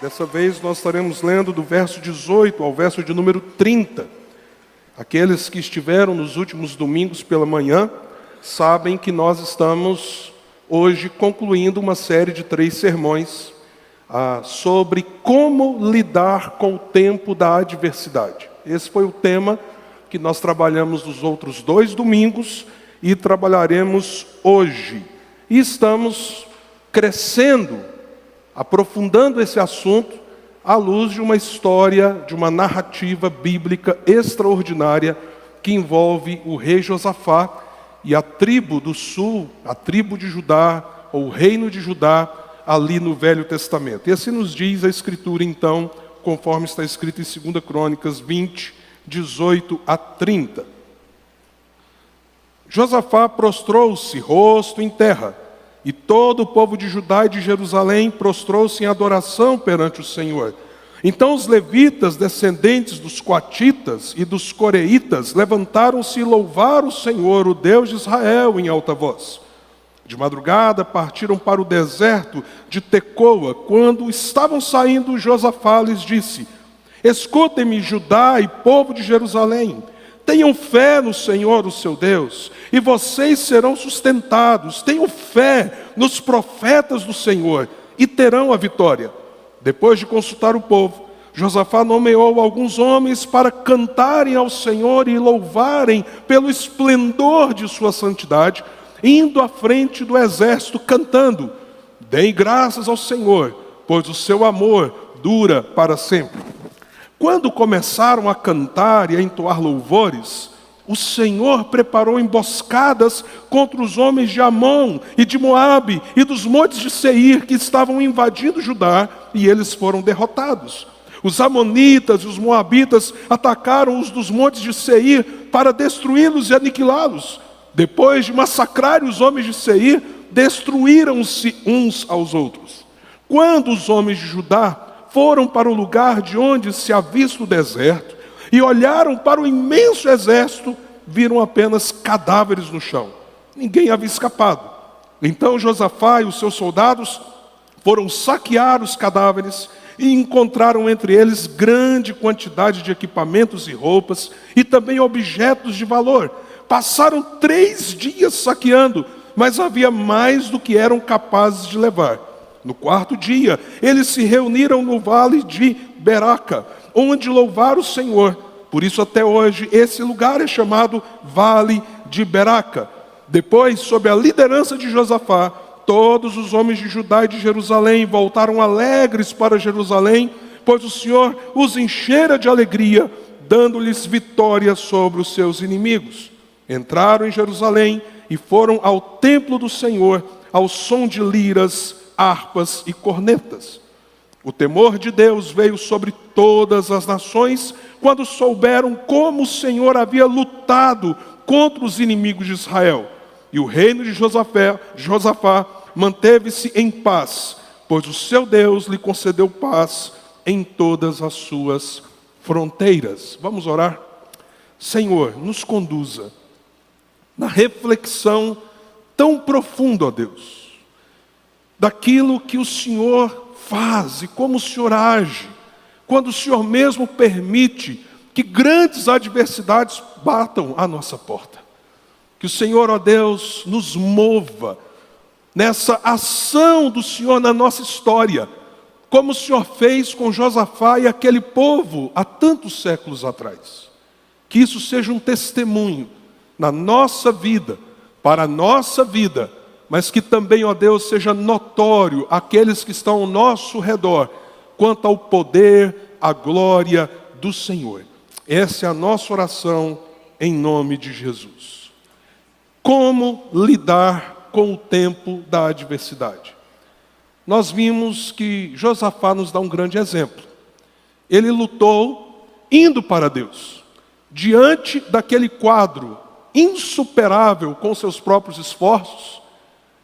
Dessa vez nós estaremos lendo do verso 18 ao verso de número 30. Aqueles que estiveram nos últimos domingos pela manhã sabem que nós estamos hoje concluindo uma série de 3 sermões sobre como lidar com o tempo da adversidade. Esse foi o tema que nós trabalhamos nos outros 2 domingos e trabalharemos hoje. E estamos crescendo, aprofundando esse assunto à luz de uma história, de uma narrativa bíblica extraordinária que envolve o rei Josafá e a tribo do sul, a tribo de Judá, ou o reino de Judá, ali no Velho Testamento. E assim nos diz a Escritura, então, conforme está escrito em 2 Crônicas 20, 18 a 30. Josafá prostrou-se, rosto em terra, e todo o povo de Judá e de Jerusalém prostrou-se em adoração perante o Senhor. Então os levitas, descendentes dos coatitas e dos coreitas, levantaram-se e louvaram o Senhor, o Deus de Israel, em alta voz. De madrugada partiram para o deserto de Tecoa. Quando estavam saindo, Josafá lhes disse: escutem-me, Judá e povo de Jerusalém. Tenham fé no Senhor, o seu Deus, e vocês serão sustentados. Tenham fé nos profetas do Senhor e terão a vitória. Depois de consultar o povo, Josafá nomeou alguns homens para cantarem ao Senhor e louvarem pelo esplendor de sua santidade, indo à frente do exército cantando: deem graças ao Senhor, pois o seu amor dura para sempre. Quando começaram a cantar e a entoar louvores, o Senhor preparou emboscadas contra os homens de Amon e de Moabe e dos montes de Seir que estavam invadindo Judá, e eles foram derrotados. Os amonitas e os moabitas atacaram os dos montes de Seir para destruí-los e aniquilá-los. Depois de massacrarem os homens de Seir, destruíram-se uns aos outros. Quando os homens de Judá foram para o lugar de onde se avista o deserto e olharam para o imenso exército, viram apenas cadáveres no chão. Ninguém havia escapado. Então Josafá e os seus soldados foram saquear os cadáveres e encontraram entre eles grande quantidade de equipamentos e roupas e também objetos de valor. Passaram 3 dias saqueando, mas havia mais do que eram capazes de levar. No 4º dia, eles se reuniram no vale de Beraca, onde louvaram o Senhor. Por isso, até hoje, esse lugar é chamado Vale de Beraca. Depois, sob a liderança de Josafá, todos os homens de Judá e de Jerusalém voltaram alegres para Jerusalém, pois o Senhor os enchera de alegria, dando-lhes vitória sobre os seus inimigos. Entraram em Jerusalém e foram ao templo do Senhor, ao som de liras, harpas e cornetas. O temor de Deus veio sobre todas as nações quando souberam como o Senhor havia lutado contra os inimigos de Israel. E o reino de Josafá manteve-se em paz, pois o seu Deus lhe concedeu paz em todas as suas fronteiras. Vamos orar? Senhor, nos conduza na reflexão tão profunda, ó Deus, daquilo que o Senhor faz e como o Senhor age, quando o Senhor mesmo permite que grandes adversidades batam à nossa porta. Que o Senhor, ó Deus, nos mova nessa ação do Senhor na nossa história, como o Senhor fez com Josafá e aquele povo há tantos séculos atrás. Que isso seja um testemunho na nossa vida, para a nossa vida, mas que também, ó Deus, seja notório àqueles que estão ao nosso redor, quanto ao poder, à glória do Senhor. Essa é a nossa oração em nome de Jesus. Como lidar com o tempo da adversidade? Nós vimos que Josafá nos dá um grande exemplo. Ele lutou indo para Deus, diante daquele quadro insuperável com seus próprios esforços.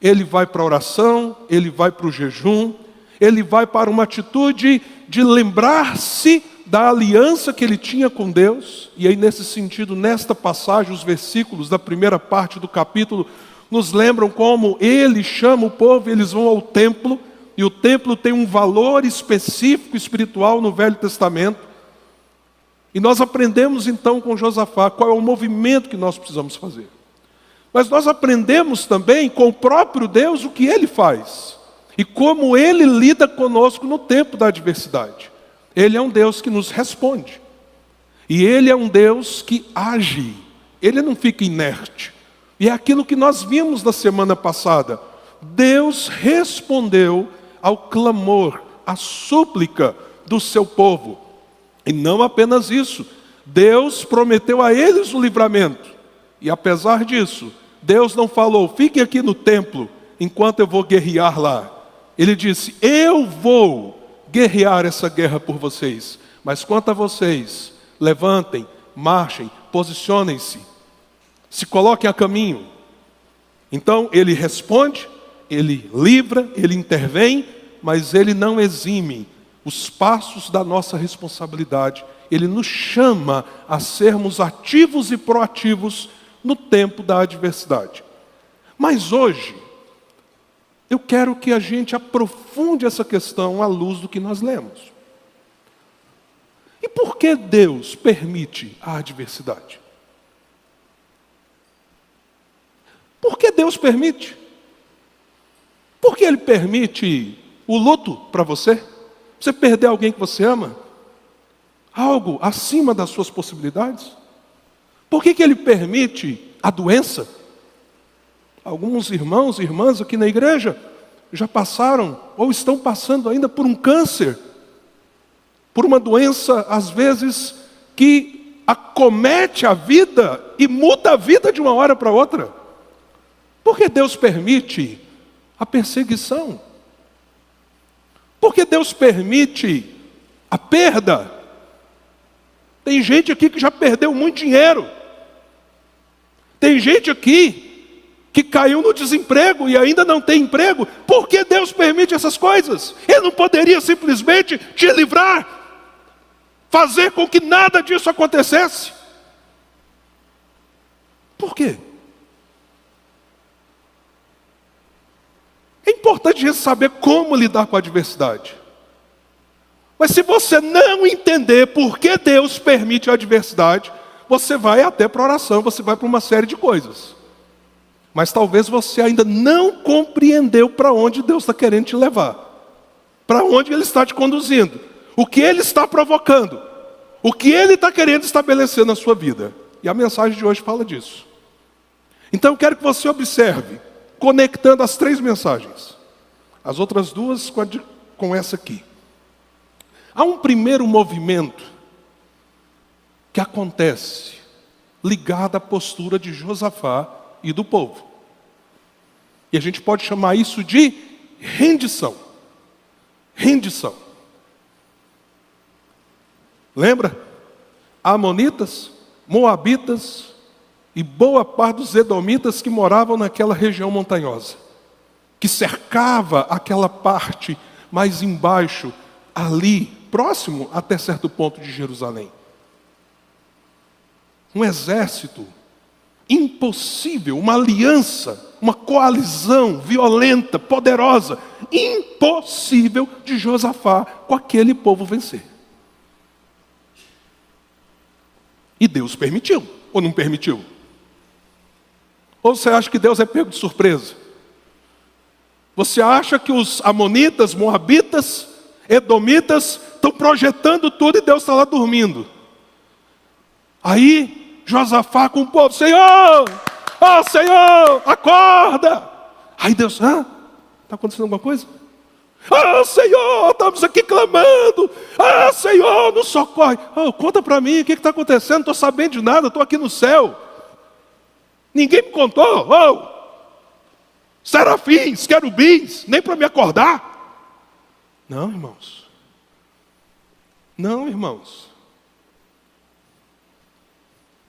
Ele vai para a oração, ele vai para o jejum, ele vai para uma atitude de lembrar-se da aliança que ele tinha com Deus. E aí, nesse sentido, nesta passagem, os versículos da primeira parte do capítulo nos lembram como ele chama o povo e eles vão ao templo. e o templo tem um valor específico espiritual no Velho Testamento. E nós aprendemos então com Josafá qual é o movimento que nós precisamos fazer. Mas nós aprendemos também com o próprio Deus o que Ele faz e como Ele lida conosco no tempo da adversidade. Ele é um Deus que nos responde. E Ele é um Deus que age. Ele não fica inerte. E é aquilo que nós vimos na semana passada. Deus respondeu ao clamor, à súplica do seu povo. E não apenas isso. Deus prometeu a eles o livramento. E apesar disso, Deus não falou, fiquem aqui no templo, enquanto eu vou guerrear lá. Ele disse, eu vou guerrear essa guerra por vocês. Mas quanto a vocês, levantem, marchem, posicionem-se, se coloquem a caminho. Então Ele responde, Ele livra, Ele intervém, mas Ele não exime os passos da nossa responsabilidade. Ele nos chama a sermos ativos e proativos no tempo da adversidade. Mas hoje, eu quero que a gente aprofunde essa questão à luz do que nós lemos. E por que Deus permite a adversidade? Por que Deus permite? Por que Ele permite o luto para você? Você perder alguém que você ama? Algo acima das suas possibilidades? Por que Ele permite a doença? Alguns irmãos e irmãs aqui na igreja já passaram ou estão passando ainda por um câncer, por uma doença, às vezes, que acomete a vida e muda a vida de uma hora para outra. Por que Deus permite a perseguição? Por que Deus permite a perda? Tem gente aqui que já perdeu muito dinheiro. Tem gente aqui que caiu no desemprego e ainda não tem emprego. Por que Deus permite essas coisas? Ele não poderia simplesmente te livrar, fazer com que nada disso acontecesse? Por quê? É importante a gente saber como lidar com a adversidade. Mas se você não entender por que Deus permite a adversidade, você vai até para a oração, você vai para uma série de coisas. Mas talvez você ainda não compreendeu para onde Deus está querendo te levar. Para onde Ele está te conduzindo. O que Ele está provocando. O que Ele está querendo estabelecer na sua vida. E a mensagem de hoje fala disso. Então eu quero que você observe, conectando as 3 mensagens. As outras 2 com essa aqui. Há um primeiro movimento que acontece ligado à postura de Josafá e do povo. E a gente pode chamar isso de rendição. Rendição. Lembra? Amonitas, Moabitas e boa parte dos edomitas que moravam naquela região montanhosa, que cercava aquela parte mais embaixo, ali, próximo até certo ponto de Jerusalém. Um exército impossível, uma aliança, uma coalizão violenta, poderosa, impossível de Josafá com aquele povo vencer. E Deus permitiu, ou não permitiu? Ou você acha que Deus é pego de surpresa? Você acha que os amonitas, moabitas, edomitas estão projetando tudo e Deus está lá dormindo? Aí Josafá com o povo, Senhor, oh Senhor, acorda. Aí Deus, está acontecendo alguma coisa? Senhor, estamos aqui clamando. Senhor, nos socorre. Conta para mim, o que está acontecendo? Não estou sabendo de nada, estou aqui no céu. Ninguém me contou. Serafins, querubins, nem para me acordar. Não, irmãos. Não, irmãos.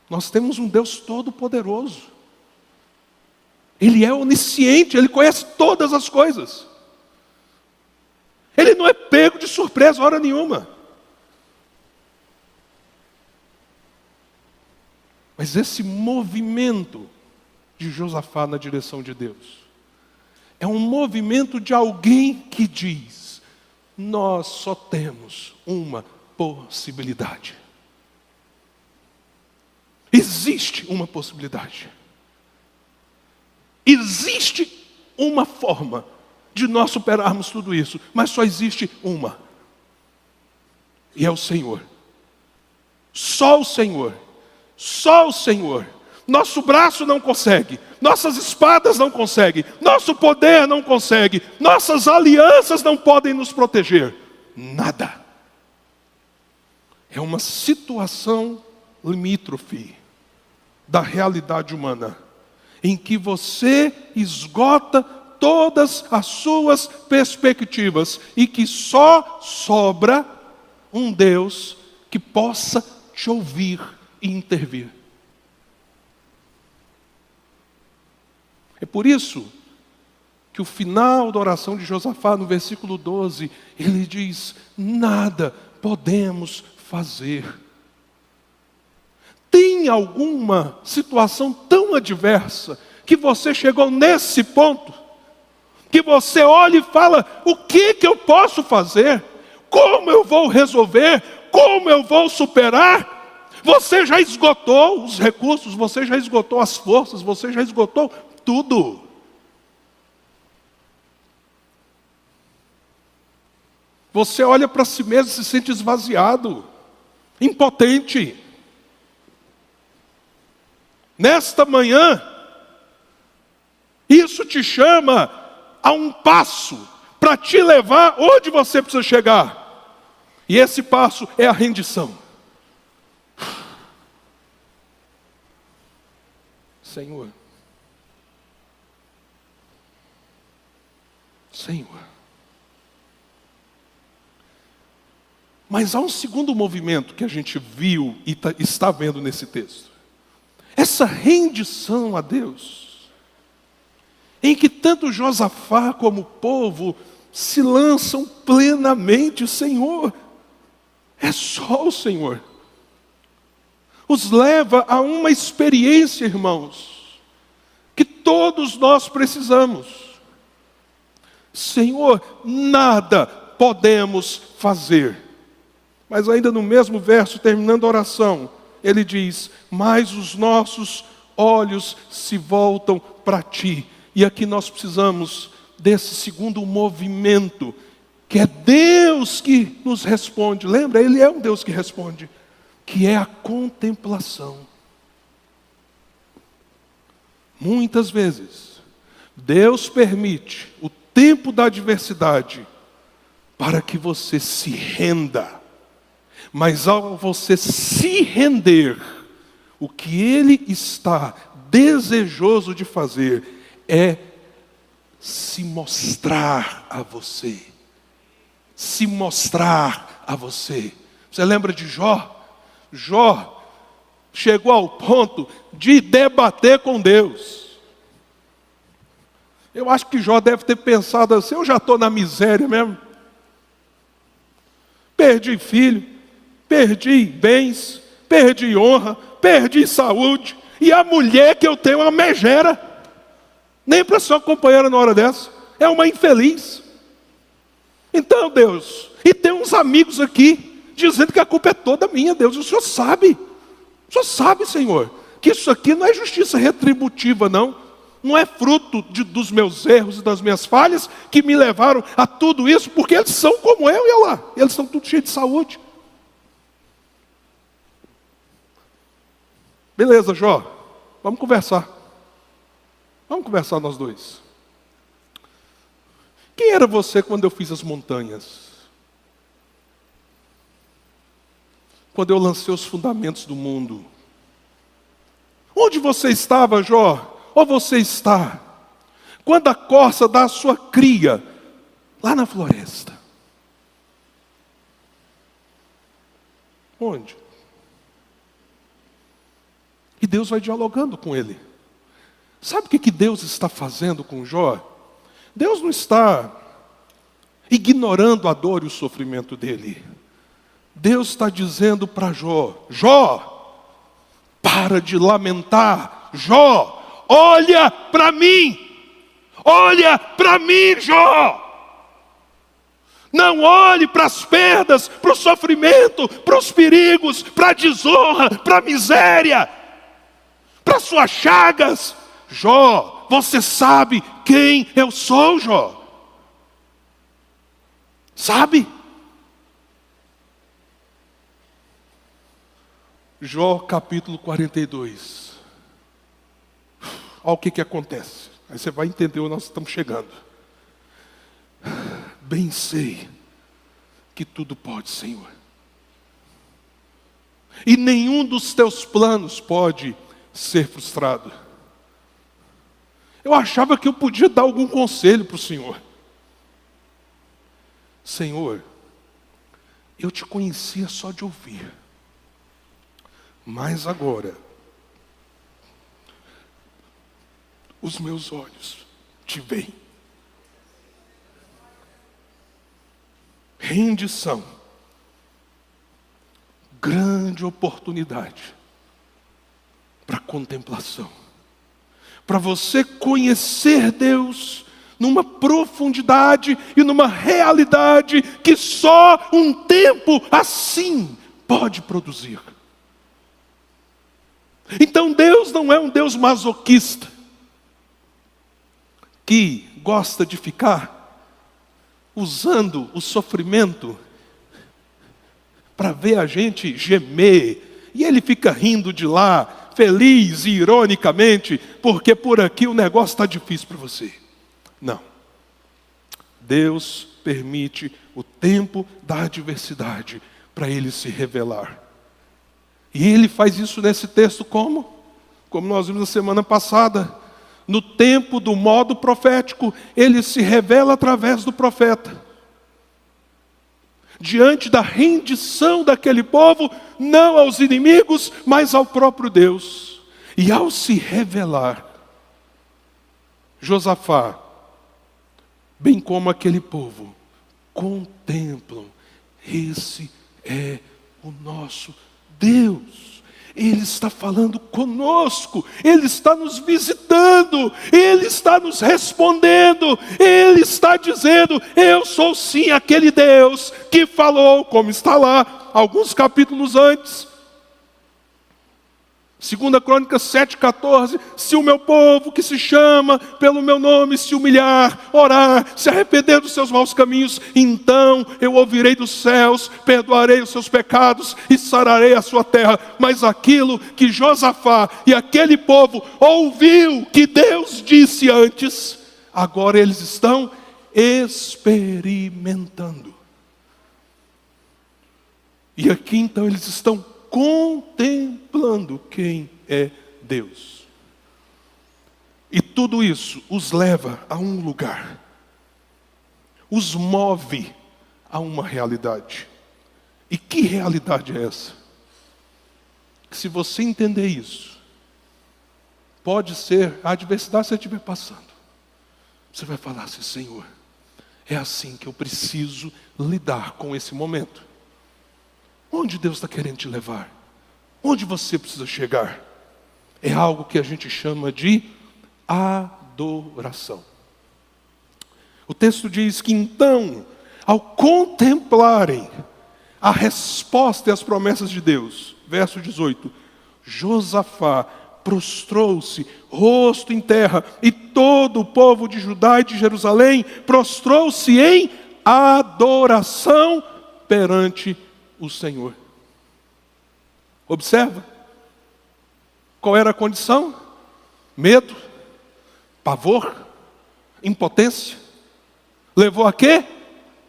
Nós temos um Deus todo-poderoso. Ele é onisciente, Ele conhece todas as coisas. Ele não é pego de surpresa hora nenhuma. Mas esse movimento de Josafá na direção de Deus É um movimento de alguém que diz: nós só temos uma possibilidade. Existe uma possibilidade. Existe uma forma de nós superarmos tudo isso, mas só existe uma. E é o Senhor. Só o Senhor. Só o Senhor. Nosso braço não consegue, nossas espadas não conseguem, nosso poder não consegue, nossas alianças não podem nos proteger. Nada. É uma situação limítrofe da realidade humana, em que você esgota todas as suas perspectivas e que só sobra um Deus que possa te ouvir e intervir. É por isso que o final da oração de Josafá, no versículo 12, ele diz: nada podemos fazer. Tem alguma situação tão adversa que você chegou nesse ponto, que você olha e fala: o que eu posso fazer? Como eu vou resolver? Como eu vou superar? Você já esgotou os recursos, você já esgotou as forças, você já esgotou tudo. Você olha para si mesmo e se sente esvaziado, impotente. Nesta manhã, isso te chama a um passo para te levar onde você precisa chegar. E esse passo é a rendição. Senhor. Senhor. Mas há um segundo movimento que a gente viu e está vendo nesse texto. Essa rendição a Deus, em que tanto Josafá como o povo se lançam plenamente: Senhor, é só o Senhor. Os leva a uma experiência, irmãos, que todos nós precisamos. Senhor, nada podemos fazer. Mas ainda no mesmo verso, terminando a oração, ele diz: mas os nossos olhos se voltam para ti. E aqui nós precisamos desse segundo movimento, que é Deus que nos responde. Lembra? Ele é um Deus que responde, que é a contemplação. Muitas vezes, Deus permite o tempo da adversidade para que você se renda. Mas ao você se render, o que Ele está desejoso de fazer é se mostrar a você. Se mostrar a você. Você lembra de Jó? Jó chegou ao ponto de debater com Deus. Eu acho que Jó deve ter pensado assim: eu já estou na miséria mesmo. Perdi filho, perdi bens, perdi honra, perdi saúde. E a mulher que eu tenho é uma megera. Nem para sua companheira na hora dessa. É uma infeliz. Então, Deus, e tem uns amigos aqui dizendo que a culpa é toda minha, Deus. O Senhor sabe, Senhor, que isso aqui não é justiça retributiva, não. Não é fruto dos meus erros e das minhas falhas que me levaram a tudo isso, porque eles são como eu e eu lá. Eles estão tudo cheios de saúde. Beleza, Jó, vamos conversar. Vamos conversar nós dois. Quem era você quando eu fiz as montanhas? Quando eu lancei os fundamentos do mundo? Onde você estava, Jó? Ou você está quando a corça dá a sua cria lá na floresta? Onde? E Deus vai dialogando com ele. Sabe o que Deus está fazendo com Jó? Deus não está ignorando a dor e o sofrimento dele. Deus está dizendo para Jó: Jó, para de lamentar. Jó, olha para mim. Olha para mim, Jó. Não olhe para as perdas, para o sofrimento, para os perigos, para a desonra, para a miséria, para as suas chagas. Jó, você sabe quem eu sou, Jó? Sabe? Jó capítulo 42. Olha o que acontece. Aí você vai entender onde nós estamos chegando. Bem sei que tudo pode, Senhor. E nenhum dos teus planos pode ser frustrado. Eu achava que eu podia dar algum conselho para o Senhor. Senhor, eu te conhecia só de ouvir. Mas agora, os meus olhos te veem. Rendição. Grande oportunidade para contemplação. Para você conhecer Deus numa profundidade e numa realidade que só um tempo assim pode produzir. Então Deus não é um Deus masoquista que gosta de ficar usando o sofrimento para ver a gente gemer, e Ele fica rindo de lá, feliz e ironicamente, porque por aqui o negócio está difícil para você. Não. Deus permite o tempo da adversidade para Ele se revelar. E Ele faz isso nesse texto como? Como nós vimos na semana passada. No tempo do modo profético, Ele se revela através do profeta. Diante da rendição daquele povo, não aos inimigos, mas ao próprio Deus. E ao se revelar, Josafá, bem como aquele povo, contemplam, esse é o nosso Deus. Ele está falando conosco, Ele está nos visitando, Ele está nos respondendo, Ele está dizendo, eu sou sim aquele Deus que falou, como está lá, alguns capítulos antes. 2 Crônicas 7,14, se o meu povo que se chama pelo meu nome se humilhar, orar, se arrepender dos seus maus caminhos, então eu ouvirei dos céus, perdoarei os seus pecados e sararei a sua terra. Mas aquilo que Josafá e aquele povo ouviu que Deus disse antes, agora eles estão experimentando. E aqui então eles estão contemplando quem é Deus. E tudo isso os leva a um lugar, os move a uma realidade. E que realidade é essa? Se você entender isso, pode ser a adversidade que você estiver passando. Você vai falar assim, Senhor, é assim que eu preciso lidar com esse momento. Onde Deus está querendo te levar? Onde você precisa chegar? É algo que a gente chama de adoração. O texto diz que então, ao contemplarem a resposta e as promessas de Deus, verso 18, Josafá prostrou-se, rosto em terra, e todo o povo de Judá e de Jerusalém prostrou-se em adoração perante o Senhor. Observa. Qual era a condição? Medo, pavor, impotência. Levou a quê?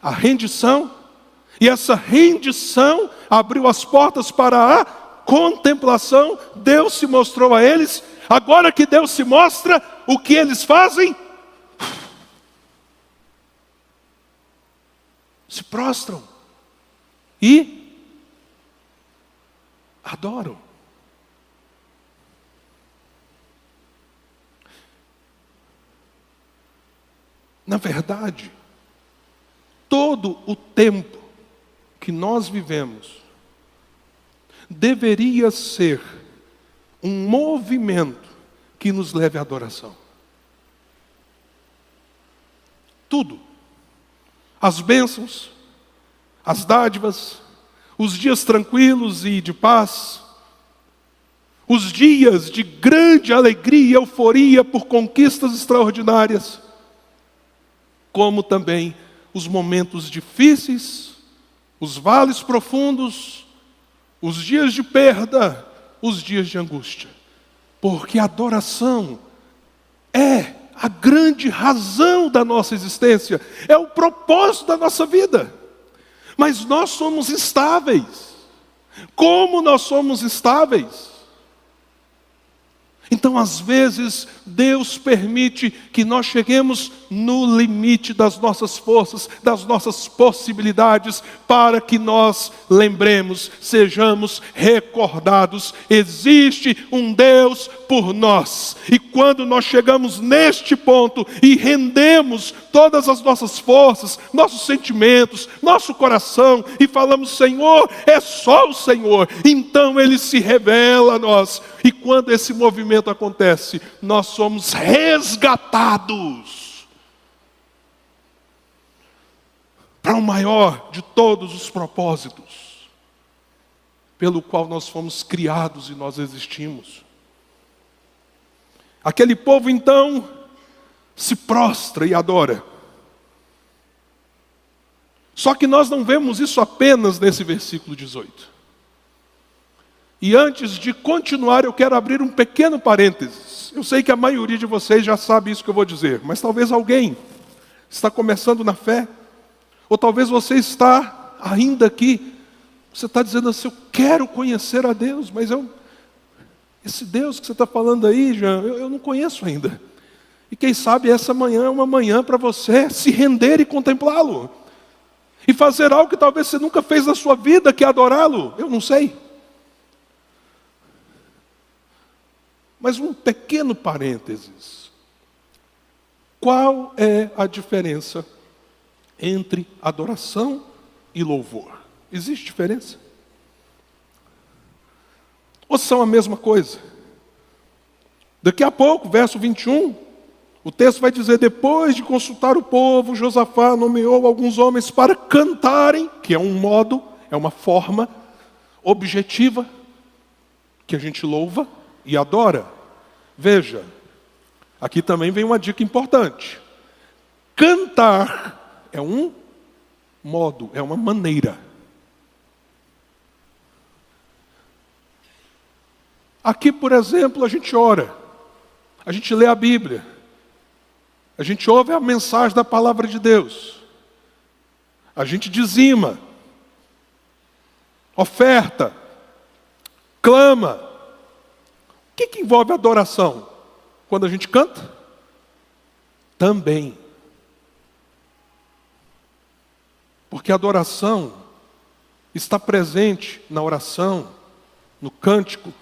A rendição. E essa rendição abriu as portas para a contemplação. Deus se mostrou a eles. Agora que Deus se mostra, o que eles fazem? Se prostram e adoram. Na verdade, todo o tempo que nós vivemos deveria ser um movimento que nos leve à adoração. tudo. As bênçãos, as dádivas, os dias tranquilos e de paz, os dias de grande alegria e euforia por conquistas extraordinárias, como também os momentos difíceis, os vales profundos, os dias de perda, os dias de angústia. Porque a adoração é a grande razão da nossa existência, é o propósito da nossa vida. Mas nós somos instáveis. Como nós somos instáveis? Então, às vezes, Deus permite que nós cheguemos no limite das nossas forças, das nossas possibilidades, para que nós lembremos, sejamos recordados. Existe um Deus por nós. E quando nós chegamos neste ponto e rendemos todas as nossas forças, nossos sentimentos, nosso coração, e falamos, Senhor, é só o Senhor, então Ele se revela a nós. E quando esse movimento acontece, nós somos resgatados para o maior de todos os propósitos pelo qual nós fomos criados e nós existimos. Aquele povo então se prostra e adora. Só que nós não vemos isso apenas nesse versículo 18. E antes de continuar, eu quero abrir um pequeno parênteses. Eu sei que a maioria de vocês já sabe isso que eu vou dizer, mas talvez alguém está começando na fé, ou talvez você está ainda aqui, você está dizendo assim, eu quero conhecer a Deus, mas esse Deus que você está falando aí, Jean, eu não conheço ainda. E quem sabe essa manhã é uma manhã para você se render e contemplá-lo. E fazer algo que talvez você nunca fez na sua vida, que é adorá-lo. Eu não sei. Mas um pequeno parênteses. Qual é a diferença entre adoração e louvor? Existe diferença? Ou são a mesma coisa? Daqui a pouco, verso 21, o texto vai dizer, depois de consultar o povo, Josafá nomeou alguns homens para cantarem, que é um modo, é uma forma objetiva, que a gente louva e adora. Veja, aqui também vem uma dica importante. Cantar é um modo, é uma maneira. Aqui, por exemplo, a gente ora, a gente lê a Bíblia, a gente ouve a mensagem da palavra de Deus, a gente dizima, oferta, clama. O que envolve a adoração? Quando a gente canta? Também. Porque a adoração está presente na oração, no cântico,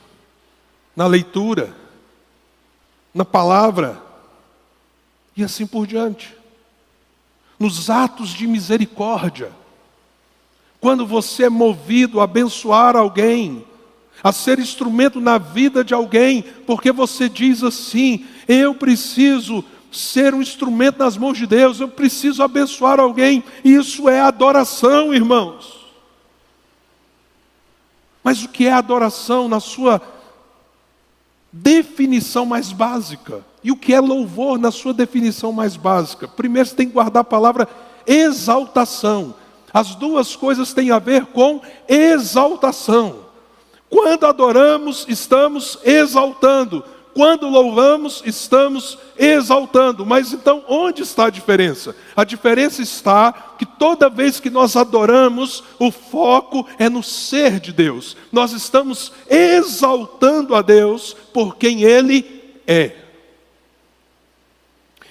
na leitura, na palavra, e assim por diante. Nos atos de misericórdia. Quando você é movido a abençoar alguém, a ser instrumento na vida de alguém, porque você diz assim, eu preciso ser um instrumento nas mãos de Deus, eu preciso abençoar alguém. Isso é adoração, irmãos. Mas o que é adoração na sua definição mais básica? E o que é louvor na sua definição mais básica? Primeiro você tem que guardar a palavra exaltação. As duas coisas têm a ver com exaltação. Quando adoramos, estamos exaltando. Quando louvamos, estamos exaltando. Mas então, onde está a diferença? A diferença está que toda vez que nós adoramos, o foco é no ser de Deus. Nós estamos exaltando a Deus por quem Ele é.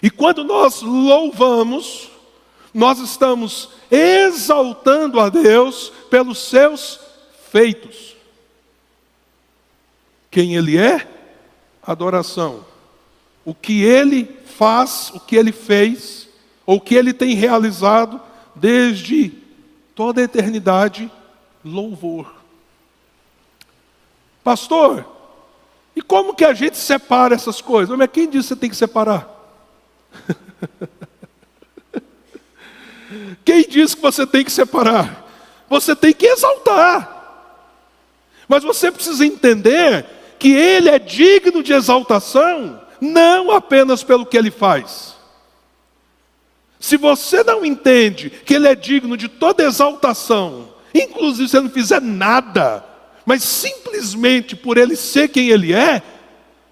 E quando nós louvamos, nós estamos exaltando a Deus pelos seus feitos. Quem Ele é? Adoração. O que Ele faz, o que Ele fez, ou o que Ele tem realizado desde toda a eternidade, louvor. Pastor, e como que a gente separa essas coisas? Mas quem disse que você tem que separar? Quem diz que você tem que separar? Você tem que exaltar. Mas você precisa entender que Ele é digno de exaltação, não apenas pelo que Ele faz. Se você não entende que Ele é digno de toda exaltação, inclusive se Ele não fizer nada, mas simplesmente por Ele ser quem Ele é,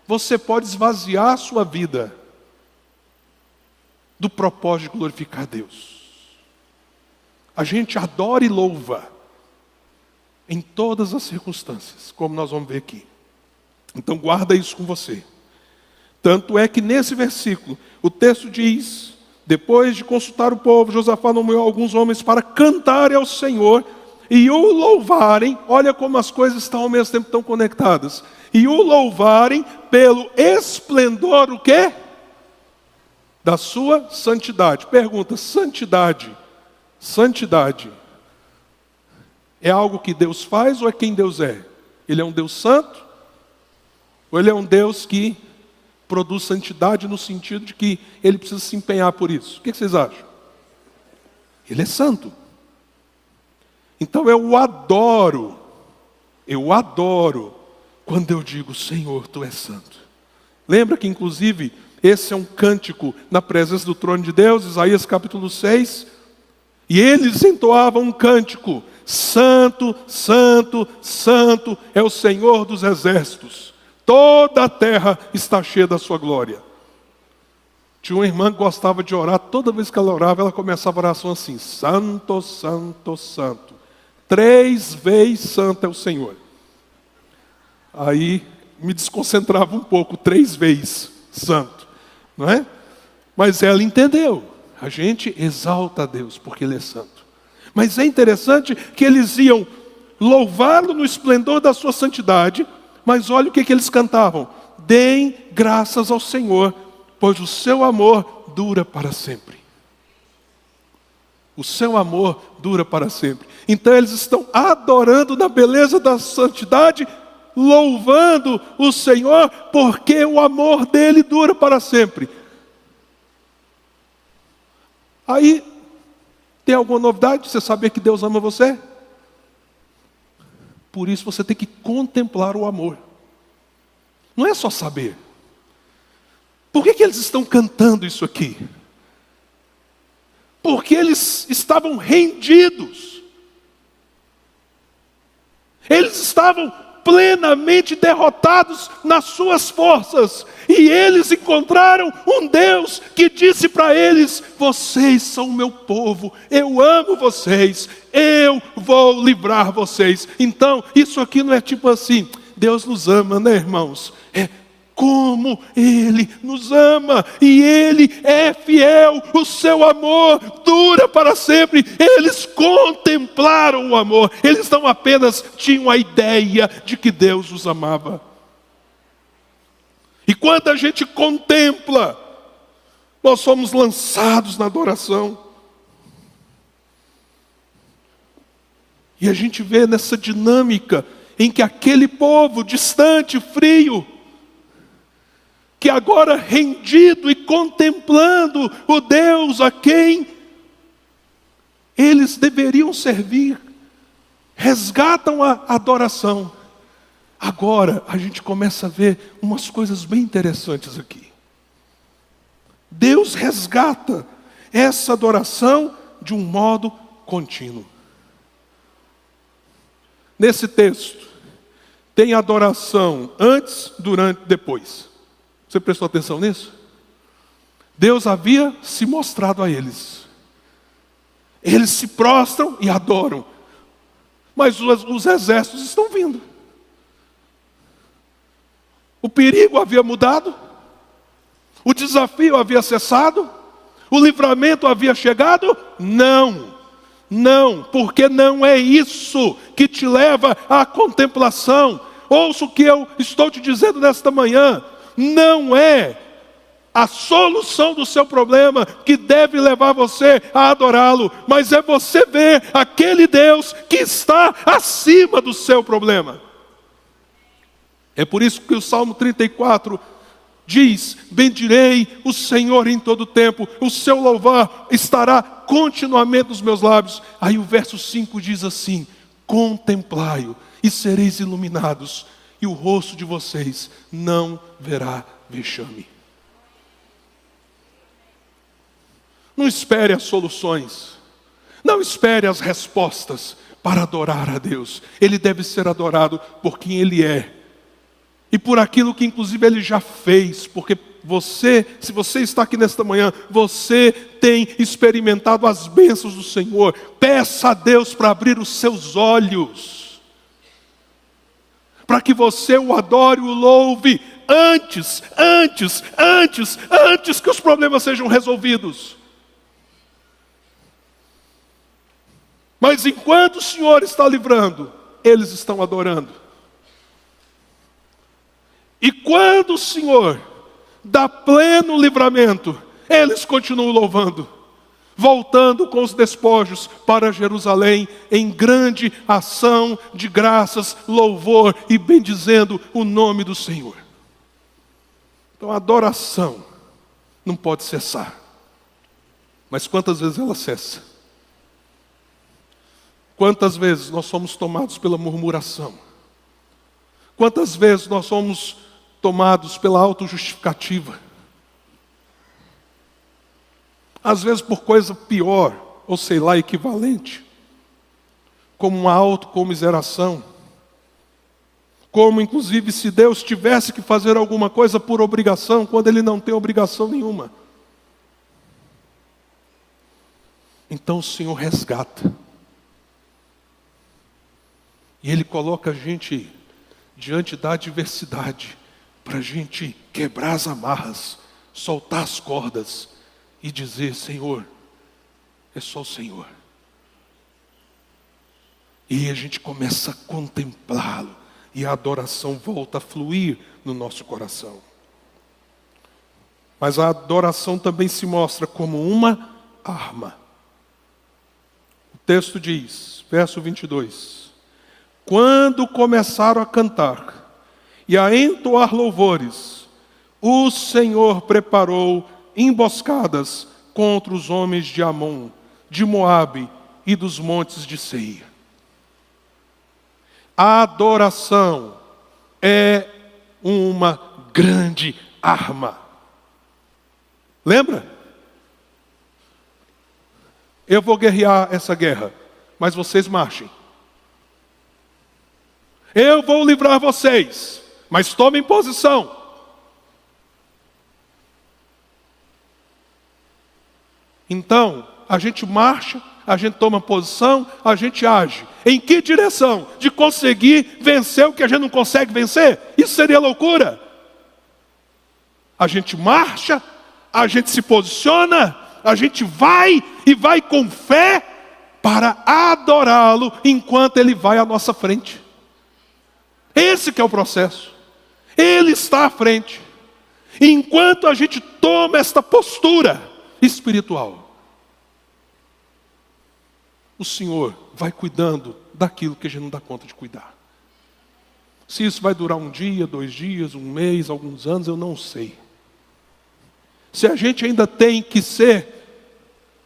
você pode esvaziar a sua vida do propósito de glorificar a Deus. A gente adora e louva em todas as circunstâncias, como nós vamos ver aqui. Então guarda isso com você. Tanto é que nesse versículo, o texto diz: depois de consultar o povo, Josafá nomeou alguns homens para cantarem ao Senhor e o louvarem. Olha como as coisas estão ao mesmo tempo tão conectadas. E o louvarem pelo esplendor, o quê? Da sua santidade. Pergunta: santidade é algo que Deus faz ou é quem Deus é? Ele é um Deus santo? Ou Ele é um Deus que produz santidade no sentido de que Ele precisa se empenhar por isso? O que vocês acham? Ele é santo. Então eu adoro quando eu digo: Senhor, Tu és santo. Lembra que inclusive esse é um cântico na presença do trono de Deus, Isaías capítulo 6. E eles entoavam um cântico: Santo, Santo, Santo é o Senhor dos exércitos. Toda a terra está cheia da sua glória. Tinha uma irmã que gostava de orar. Toda vez que ela orava, ela começava a oração assim: Santo, Santo, Santo. 3 vezes santo é o Senhor. Aí me desconcentrava um pouco, 3 vezes santo, não é? Mas ela entendeu. A gente exalta a Deus porque Ele é santo. Mas é interessante que eles iam louvá-lo no esplendor da sua santidade. Mas olha o que eles cantavam: deem graças ao Senhor, pois o seu amor dura para sempre. O seu amor dura para sempre. Então eles estão adorando na beleza da santidade, louvando o Senhor, porque o amor dele dura para sempre. Aí, tem alguma novidade? Você saber que Deus ama você? Por isso você tem que contemplar o amor. Não é só saber. Por que eles estão cantando isso aqui? Porque eles estavam rendidos. Eles estavam plenamente derrotados nas suas forças. E eles encontraram um Deus que disse para eles: vocês são o meu povo, eu amo vocês, eu vou livrar vocês. Então, isso aqui não é tipo assim: Deus nos ama, né, irmãos? É como Ele nos ama, e Ele é fiel, o seu amor dura para sempre. Eles contemplaram o amor, eles não apenas tinham a ideia de que Deus os amava. E quando a gente contempla, nós somos lançados na adoração. E a gente vê nessa dinâmica em que aquele povo distante, frio, que agora rendido e contemplando o Deus a quem eles deveriam servir, resgatam a adoração. Agora a gente começa a ver umas coisas bem interessantes aqui. Deus resgata essa adoração de um modo contínuo. Nesse texto, tem adoração antes, durante, depois. Você prestou atenção nisso? Deus havia se mostrado a eles. Eles se prostram e adoram. Mas os exércitos estão vindo. O perigo havia mudado. O desafio havia cessado. O livramento havia chegado? Não. Não, porque não é isso que te leva à contemplação. Ouça o que eu estou te dizendo nesta manhã. Não é a solução do seu problema que deve levar você a adorá-lo, mas é você ver aquele Deus que está acima do seu problema. É por isso que o Salmo 34 diz: bendirei o Senhor em todo tempo, o seu louvor estará continuamente nos meus lábios. Aí o verso 5 diz assim: contemplai-o e sereis iluminados, e o rosto de vocês não verá vexame. Não espere as soluções, não espere as respostas para adorar a Deus. Ele deve ser adorado por quem Ele é, e por aquilo que inclusive Ele já fez, porque você, se você está aqui nesta manhã, você tem experimentado as bênçãos do Senhor. Peça a Deus para abrir os seus olhos, para que você o adore, o louve, antes que os problemas sejam resolvidos. Mas enquanto o Senhor está livrando, eles estão adorando. E quando o Senhor dá pleno livramento, eles continuam louvando, voltando com os despojos para Jerusalém, em grande ação de graças, louvor e bendizendo o nome do Senhor. Então a adoração não pode cessar. Mas quantas vezes ela cessa? Quantas vezes nós somos tomados pela murmuração? Quantas vezes nós somos tomados pela autojustificativa? Às vezes por coisa pior, ou sei lá, equivalente, como uma autocomiseração, como inclusive se Deus tivesse que fazer alguma coisa por obrigação, quando Ele não tem obrigação nenhuma. Então o Senhor resgata, e Ele coloca a gente diante da adversidade, para a gente quebrar as amarras, soltar as cordas e dizer: Senhor, é só o Senhor. E a gente começa a contemplá-lo, e a adoração volta a fluir no nosso coração. Mas a adoração também se mostra como uma arma. O texto diz, verso 22, quando começaram a cantar e a entoar louvores, o Senhor preparou emboscadas contra os homens de Amon, de Moabe e dos montes de Seir. A adoração é uma grande arma. Lembra? Eu vou guerrear essa guerra, mas vocês marchem. Eu vou livrar vocês, mas tomem posição. Então, a gente marcha, a gente toma posição, a gente age. Em que direção? De conseguir vencer o que a gente não consegue vencer? Isso seria loucura. A gente marcha, a gente se posiciona, a gente vai e vai com fé para adorá-lo enquanto Ele vai à nossa frente. Esse que é o processo. Ele está à frente. E enquanto a gente toma esta postura espiritual, o Senhor vai cuidando daquilo que a gente não dá conta de cuidar. Se isso vai durar um dia, 2 dias, um mês, alguns anos, eu não sei. Se a gente ainda tem que ser,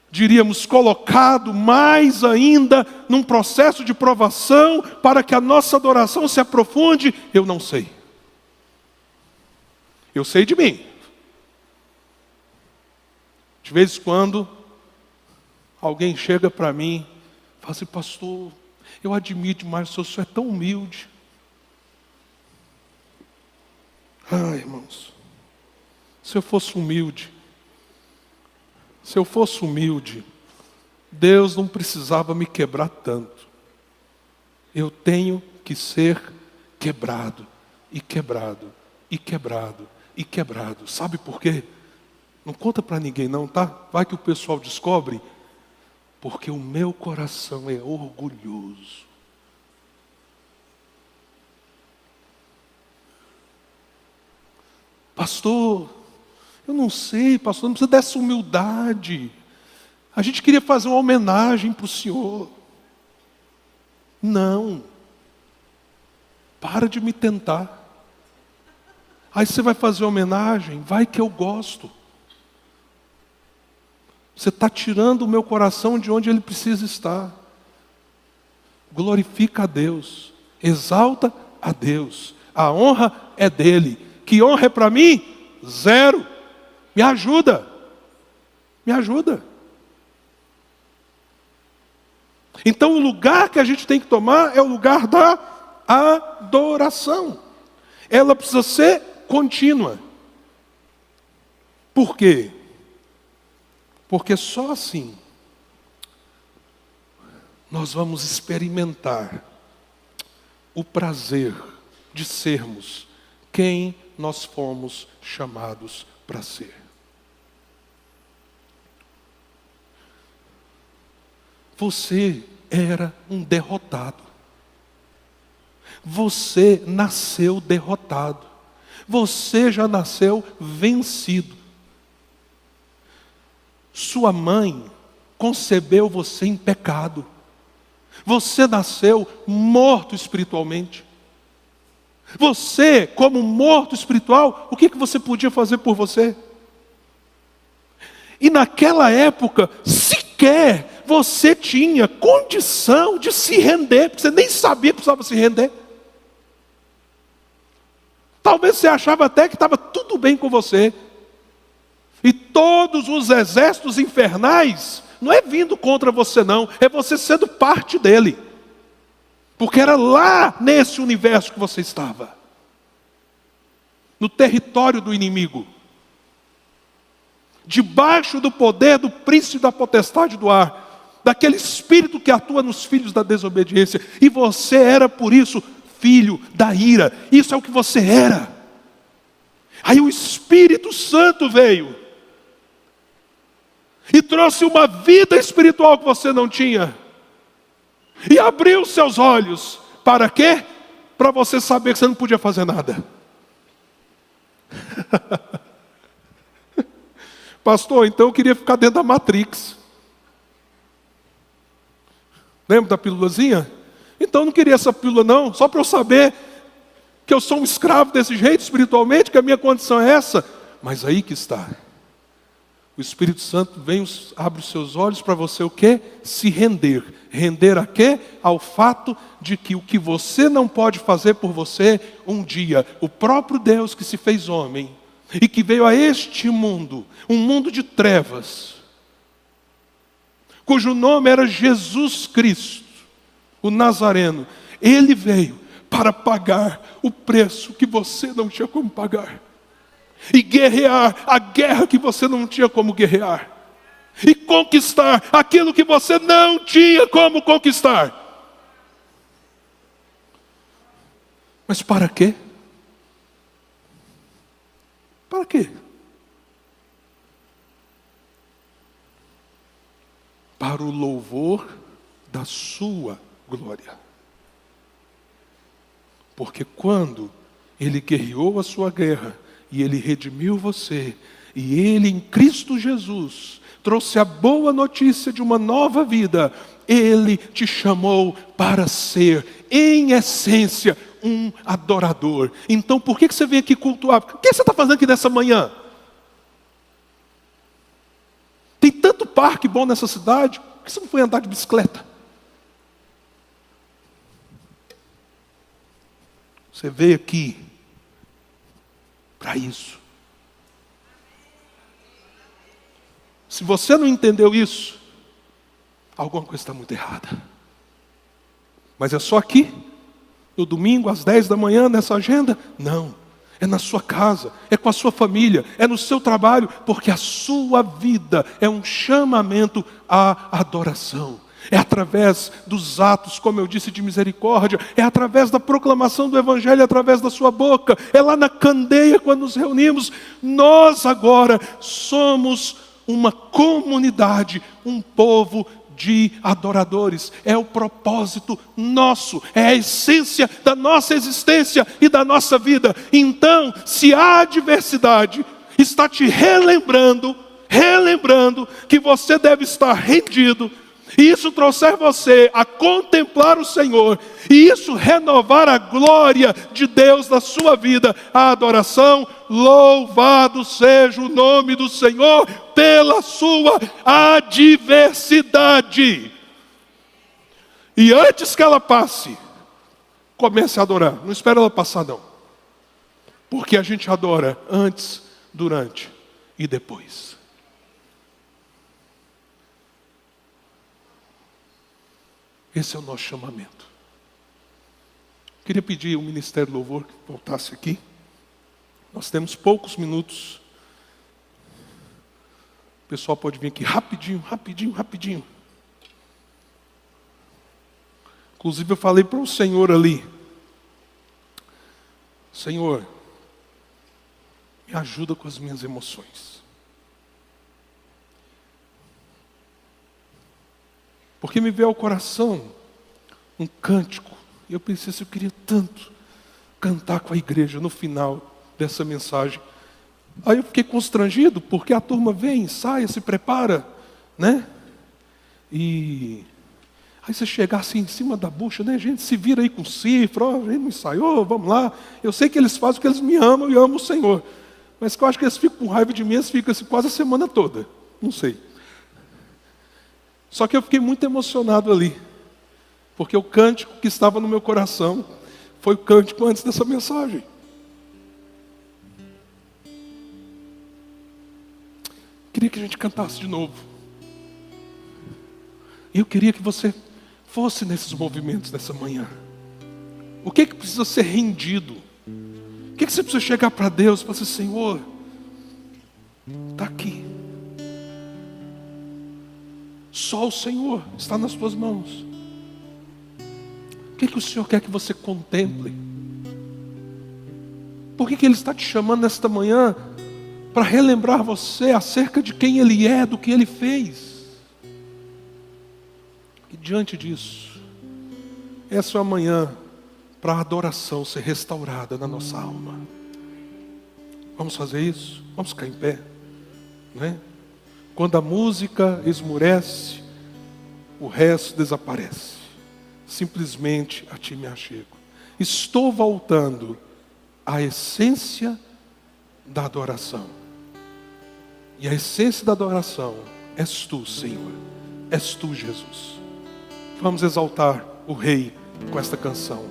diríamos, colocado mais ainda num processo de provação para que a nossa adoração se aprofunde, eu não sei. Eu sei de mim. De vez em quando, alguém chega para mim e fala assim: pastor, eu admiro demais o senhor é tão humilde. Ah, irmãos, se eu fosse humilde, Deus não precisava me quebrar tanto. Eu tenho que ser quebrado, e quebrado, e quebrado, e quebrado. Sabe por quê? Não conta para ninguém não, tá? Vai que o pessoal descobre. Porque o meu coração é orgulhoso. Pastor, eu não sei, pastor, não precisa dessa humildade. A gente queria fazer uma homenagem para o senhor. Não. Para de me tentar. Aí você vai fazer homenagem, vai que eu gosto. Você está tirando o meu coração de onde ele precisa estar. Glorifica a Deus, exalta a Deus. A honra é dele. Que honra é para mim? Zero. Me ajuda. Me ajuda. Então o lugar que a gente tem que tomar é o lugar da adoração. Ela precisa ser contínua. Por quê? Porque só assim nós vamos experimentar o prazer de sermos quem nós fomos chamados para ser. Você era um derrotado. Você nasceu derrotado. Você já nasceu vencido. Sua mãe concebeu você em pecado. Você nasceu morto espiritualmente. Você, como morto espiritual, o que você podia fazer por você? E naquela época, sequer você tinha condição de se render, porque você nem sabia que precisava se render. Talvez você achava até que estava tudo bem com você. E todos os exércitos infernais, não é vindo contra você não, é você sendo parte dele. Porque era lá nesse universo que você estava. No território do inimigo. Debaixo do poder do príncipe da potestade do ar. Daquele espírito que atua nos filhos da desobediência. E você era por isso filho da ira. Isso é o que você era. Aí o Espírito Santo veio. E trouxe uma vida espiritual que você não tinha. E abriu seus olhos. Para quê? Para você saber que você não podia fazer nada. Pastor, então eu queria ficar dentro da Matrix. Lembra da pílulazinha? Então eu não queria essa pílula não, só para eu saber que eu sou um escravo desse jeito espiritualmente, que a minha condição é essa. Mas aí que está. O Espírito Santo vem, abre os seus olhos para você o quê? Se render. Render a quê? Ao fato de que o que você não pode fazer por você, um dia, o próprio Deus que se fez homem, e que veio a este mundo, um mundo de trevas, cujo nome era Jesus Cristo, o Nazareno, ele veio para pagar o preço que você não tinha como pagar. E guerrear a guerra que você não tinha como guerrear. E conquistar aquilo que você não tinha como conquistar. Mas para quê? Para quê? Para o louvor da sua glória. Porque quando ele guerreou a sua guerra, e ele redimiu você, e ele em Cristo Jesus trouxe a boa notícia de uma nova vida, ele te chamou para ser, em essência, um adorador. Então por que você vem aqui cultuar? O que você está fazendo aqui nessa manhã? Tem tanto parque bom nessa cidade, por que você não foi andar de bicicleta? Você veio aqui para isso. Se você não entendeu isso, alguma coisa está muito errada. Mas é só aqui, no domingo, às 10 da manhã, nessa agenda? Não. É na sua casa, é com a sua família, é no seu trabalho, porque a sua vida é um chamamento à adoração. É através dos atos, como eu disse, de misericórdia. É através da proclamação do Evangelho, através da sua boca. É lá na candeia, quando nos reunimos. Nós agora somos uma comunidade, um povo de adoradores. É o propósito nosso. É a essência da nossa existência e da nossa vida. Então, se a adversidade está te relembrando que você deve estar rendido, e isso trouxer você a contemplar o Senhor, e isso renovar a glória de Deus na sua vida, a adoração, louvado seja o nome do Senhor pela sua adversidade. E antes que ela passe, comece a adorar. Não espere ela passar, não. Porque a gente adora antes, durante e depois. Esse é o nosso chamamento. Queria pedir ao Ministério do Louvor que voltasse aqui. Nós temos poucos minutos. O pessoal pode vir aqui rapidinho, rapidinho, rapidinho. Inclusive eu falei para o Senhor ali: Senhor, me ajuda com as minhas emoções. Porque me veio ao coração um cântico. E eu pensei assim, eu queria tanto cantar com a igreja no final dessa mensagem. Aí eu fiquei constrangido, porque a turma vem, ensaia, se prepara, né? E aí você chegar assim em cima da bucha, né? A gente se vira aí com cifra, ó, a gente não ensaiou, vamos lá. Eu sei que eles fazem porque eles me amam e eu amo o Senhor. Mas que eu acho que eles ficam com raiva de mim, eles ficam assim quase a semana toda. Não sei. Só que eu fiquei muito emocionado ali. Porque o cântico que estava no meu coração foi o cântico antes dessa mensagem. Queria que a gente cantasse de novo. E eu queria que você fosse nesses movimentos dessa manhã. O que precisa ser rendido? O que você precisa chegar para Deus e falar assim, Senhor, está aqui. Só o Senhor está nas tuas mãos. O que o Senhor quer que você contemple? Por que Ele está te chamando nesta manhã para relembrar você acerca de quem Ele é, do que Ele fez? E diante disso, essa é a manhã para a adoração ser restaurada na nossa alma. Vamos fazer isso? Vamos ficar em pé, né? Quando a música esmurece, o resto desaparece. Simplesmente a ti me achego. Estou voltando à essência da adoração. E a essência da adoração és tu, Senhor. És tu, Jesus. Vamos exaltar o Rei com esta canção.